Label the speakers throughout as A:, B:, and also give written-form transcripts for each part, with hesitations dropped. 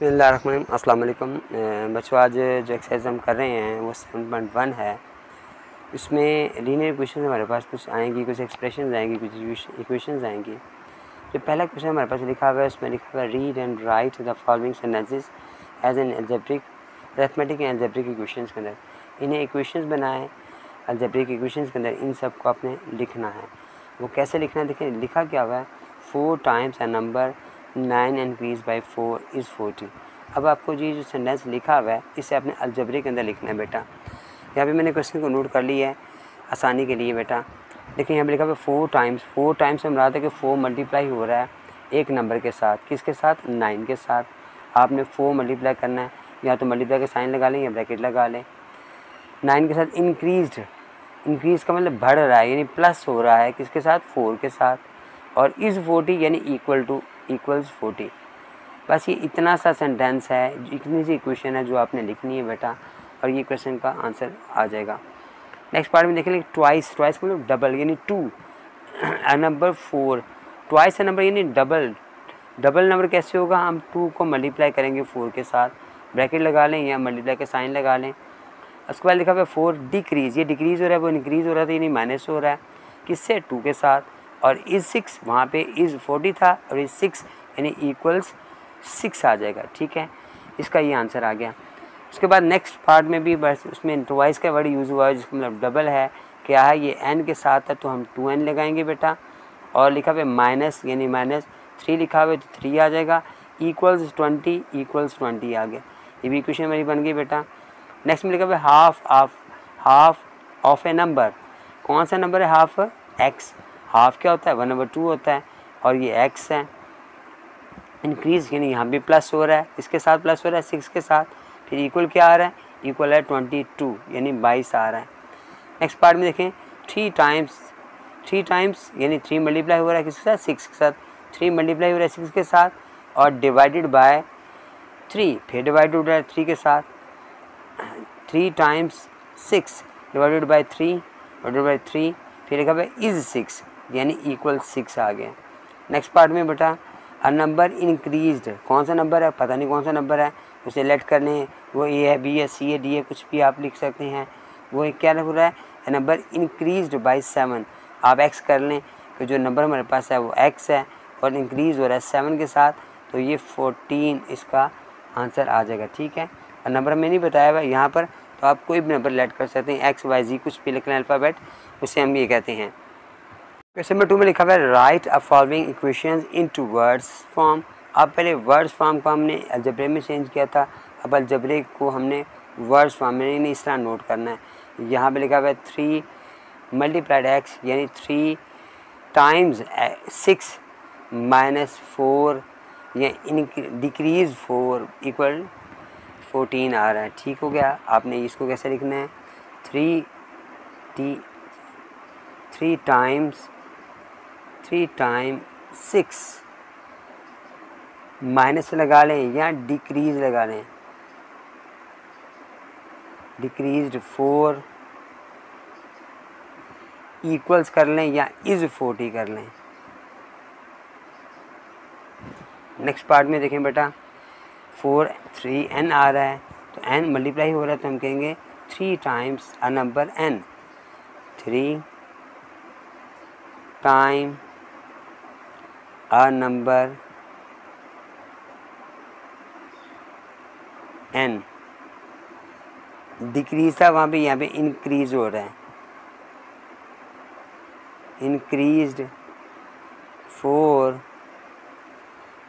A: बिस्मिल्लाहिर्रहमानिर्रहीम। अस्सलाम वालेकुम बच्चों, आज जो एक्सरसाइज हम कर रहे हैं वो 7.1 है। इसमें लीनियर इक्वेशन हमारे पास कुछ आएंगी, कुछ एक्सप्रेशन आएंगी, कुछ इक्वेशंस आएंगी। जो पहला क्वेश्चन हमारे पास लिखा हुआ है उसमें लिखा हुआ है read and write the following sentences as an algebraic arithmetic and algebraic equations के अंदर। इन्हें इक्वेशंस बनाए एल्जेब्रिक इक्वेशंस के अंदर, इन सब को आपने लिखना है। वो कैसे लिखना है देखें, लिखा क्या हुआ है 4 times a number 9 increase by 4 is 40। अब आपको ये जो सेंटेंस लिखा हुआ है इसे आपने अलजेब्रिक के अंदर लिखना है बेटा। यहाँ पे मैंने क्वेश्चन को नोट कर लिया है आसानी के लिए बेटा। देखिए यहाँ पे लिखा हुआ है 4 टाइम्स में रहा था कि 4 मल्टीप्लाई हो रहा है एक नंबर के साथ, किसके साथ, 9 के साथ। आपने 4 मल्टीप्लाई करना है, या तो मल्टीप्लाई का साइन लगा लें या ब्रैकेट लगा लें। 9 के साथ इंक्रीज का मतलब बढ़ रहा है, यानी प्लस हो रहा है किसके साथ, 4 के साथ। और इज़ 40 यानी इक्वल्स 40। बस ये इतना सा सेंटेंस है, इतनी सी इक्वेशन है जो आपने लिखनी है बेटा, और ये क्वेश्चन का आंसर आ जाएगा। नेक्स्ट पार्ट में देखेंगे ट्वाइस का मतलब डबल, यानी 2 नंबर 4 ट्वाइस है नंबर यानी डबल नंबर कैसे होगा, हम 2 को मल्टीप्लाई करेंगे 4 के साथ, ब्रैकेट लगा लें या मल्टीप्लाई का साइन लगा लें। उसके बाद लिखा हुआ है 4 डिक्रीज, ये डिक्रीज़ हो रहा है, वो इंक्रीज़ हो रहा था यानी माइनस हो रहा है किससे, 2 के साथ। और इज़ 6, वहाँ पे इज़ 40 था और इज़ 6 यानी इक्वल्स 6 आ जाएगा। ठीक है, इसका ये आंसर आ गया। उसके बाद नेक्स्ट पार्ट में भी बस उसमें ट्वाइस का वर्ड यूज़ हुआ है जिसका मतलब डबल है। क्या है, ये n के साथ है तो हम 2n लगाएंगे बेटा। और लिखा हुआ है माइनस यानी -3 लिखा हुआ है तो 3 आ जाएगा। इक्वल्स 20 आ गया। ये भी इक्वेशन मेरी बन गई बेटा। नेक्स्ट में लिखा हुआ है हाफ ऑफ ए नंबर। कौन सा नंबर है, हाफ x। हाफ क्या होता है, 1/2 होता है, और ये x है। इंक्रीज यानी यहाँ भी प्लस हो रहा है, इसके साथ प्लस हो रहा है 6 के साथ। फिर इक्वल क्या आ रहा है, इक्वल है 22 यानी 22 आ रहा है। नेक्स्ट पार्ट में देखें 3 टाइम्स यानी 3 मल्टीप्लाई हो रहा है किसके साथ, 6 के साथ। 3 मल्टीप्लाई हो रहा है 6 के साथ और डिवाइडेड बाय 3, फिर डिवाइड हो रहा है 3 के साथ। 3 टाइम्स 6 डिवाइडेड बाय 3 फिर लिखा हुआ इज़ 6 यानी इक्वल 6 आ गया। नेक्स्ट पार्ट में बेटा अ नंबर इंक्रीज्ड, कौन सा नंबर है, पता नहीं कौन सा नंबर है, उसे लेट कर लें, वो ए है, बी है, सी है, डी है, कुछ भी आप लिख सकते हैं। वो क्या हो रहा है, अ नंबर इंक्रीज्ड बाय 7। आप एक्स कर लें कि जो नंबर हमारे पास है वो एक्स है और इंक्रीज़ हो रहा है 7 के साथ, तो ये 14 इसका आंसर आ जाएगा। ठीक है, और नंबर मैंने नहीं बताया हुआ यहाँ पर, तो आप कोई भी नंबर लेट कर सकते हैं, एक्स वाई जी कुछ भी लिखना है अल्फ़ाबेट, उसे हम ये कहते हैं। क्वेश्चन नंबर 2 में लिखा हुआ है राइट अ following equations into words form. अब पहले वर्ड्स फॉर्म को हमने अलजेब्रे में चेंज किया था, अब अलजेब्रे को हमने वर्ड्स फॉर्म में इस तरह नोट करना है। यहाँ पे लिखा हुआ है 3 मल्टीप्लाइड एक्स यानी 3 टाइम्स 6 माइनस 4 या डिक्रीज 4 इक्वल 14 आ रहा है। ठीक हो गया। आपने इसको कैसे लिखना है, 3 टाइम्स 6 माइनस लगा लें या डिक्रीज लगा लें, डिक्रीज्ड 4 इक्वल्स कर लें या इज़ 40 कर लें। नेक्स्ट पार्ट में देखें बेटा 3n आ रहा है, तो n मल्टीप्लाई हो रहा है तो हम कहेंगे 3 times a number n, 3 time a number n। Decrease था वहाँ पे, यहाँ पे इंक्रीज हो रहा है, इंक्रीज्ड 4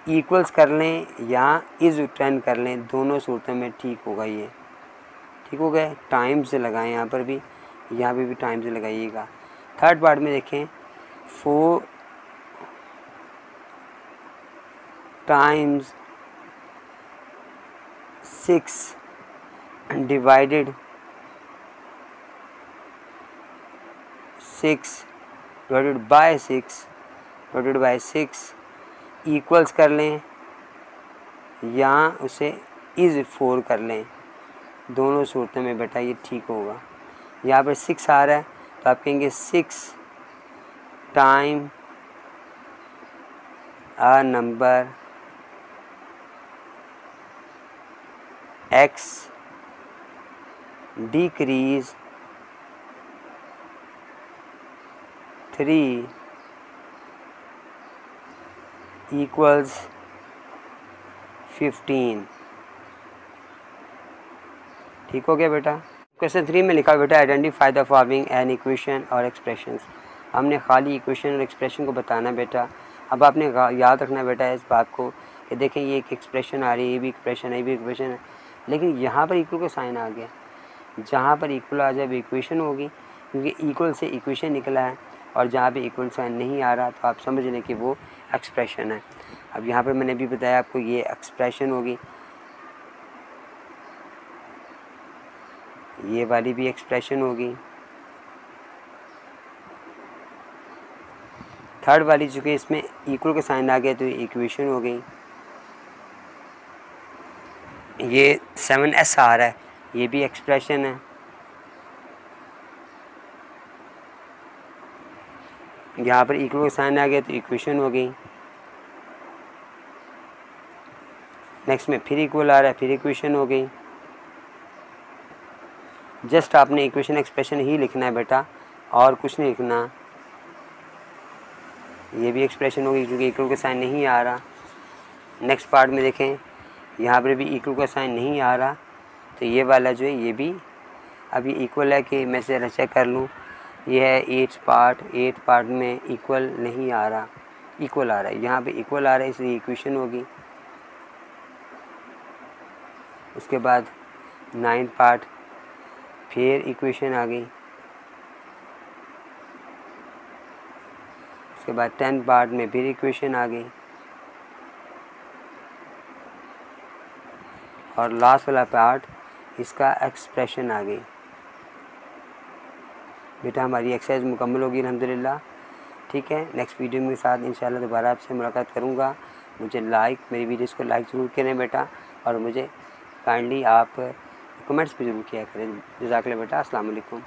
A: इक्वल्स कर लें या इज़ 10 कर लें, दोनों सूरतों में ठीक होगा। ये ठीक हो गया। टाइम से लगाएं, यहाँ पर भी, यहाँ पे भी टाइम से लगाइएगा। थर्ड पार्ट में देखें 4 times 6 divided 6 divided by 6 equals कर लें या उसे इज़ 4 कर लें, दोनों सूरतों में बेटा ये ठीक होगा। यहाँ पर 6 आ रहा है तो आप कहेंगे 6 time a number x decrease 3 equals 15। ठीक हो गया बेटा। क्वेश्चन 3 में लिखा बेटा identify the following an equation और एक्सप्रेशंस। हमने खाली इक्वेशन और एक्सप्रेशन को बताना बेटा। अब आपने याद रखना बेटा इस बात को कि देखें ये एक एक्सप्रेशन आ रही है, ये भी एक्सप्रेशन है, ये भी एक्सप्रेशन है, लेकिन यहाँ पर इक्वल का साइन आ गया। जहाँ पर इक्वल आ जाए वो इक्वेशन होगी, क्योंकि इक्वल से इक्वेशन निकला है, और जहाँ पे इक्वल साइन नहीं आ रहा तो आप समझ लें कि वो एक्सप्रेशन है। अब यहाँ पर मैंने भी बताया आपको ये एक्सप्रेशन होगी, ये वाली भी एक्सप्रेशन होगी, थर्ड वाली चूँकि इसमें इक्वल का साइन आ गया तो ये इक्वेशन हो गई। ये 7s आ रहा है, ये भी एक्सप्रेशन है। यहाँ पर इक्वल का साइन आ गया तो इक्वेशन हो गई। नेक्स्ट में फिर इक्वल आ रहा है, फिर इक्वेशन हो गई। जस्ट आपने इक्वेशन एक्सप्रेशन ही लिखना है बेटा, और कुछ नहीं लिखना। ये भी एक्सप्रेशन होगी क्योंकि इक्वल का साइन नहीं आ रहा। नेक्स्ट पार्ट में देखें, यहाँ पर भी इक्वल का साइन नहीं आ रहा, तो ये वाला जो है ये भी अभी इक्वल है कि मैं से चेक कर लूँ। ये है 8th पार्ट में इक्वल नहीं आ रहा, इक्वल आ रहा है, यहाँ पे इक्वल आ रहा है इसलिए इक्वेशन होगी। उसके बाद 9th पार्ट फिर इक्वेशन आ गई। उसके बाद 10th पार्ट में फिर इक्वेशन आ गई, और लास्ट वाला पार्ट इसका एक्सप्रेशन आ गई। बेटा हमारी एक्सरसाइज मुकम्मल होगी अल्हम्दुलिल्लाह। ठीक है, नेक्स्ट वीडियो में साथ इंशाल्लाह दोबारा आपसे मुलाकात करूँगा। मुझे मेरी वीडियोज़ को लाइक ज़रूर करें बेटा, और मुझे काइंडली आप कमेंट्स भी ज़रूर किया करें। जज़ाकल्लाह बेटा, अस्सलाम वालेकुम।